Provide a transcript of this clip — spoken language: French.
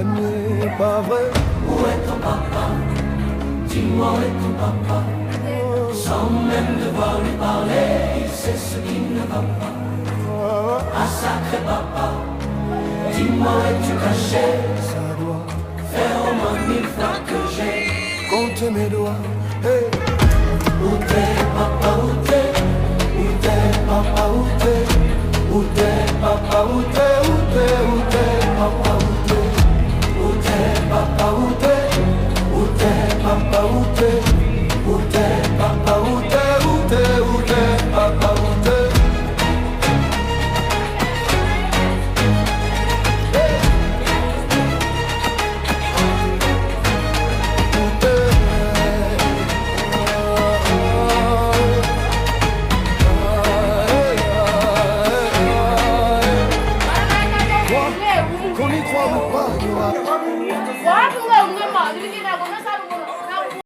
gagné, pas vrai. Où est ton papa? Dis-moi où est ton papa? Sans même devoir lui parler, il sait ce qui ne va pas. Ah sacré papa, dis-moi où es-tu caché? Ça doit faire au moins 1000 fois que j'ai compter mes doigts. Hey. Où t'es papa, où t'es? Où t'es papa, où t'es? Où t'es papa, où t'es? Où t'es, où t'es papa, où t'es? Où t'es papa, où t'es? Où t'es papa, où t'es? Où t'es papa, où t'es? Où t'es, où t'es papa, où t'es? Qu'on y croit ou pas, Watu wewe ungemaliza na kuna sababu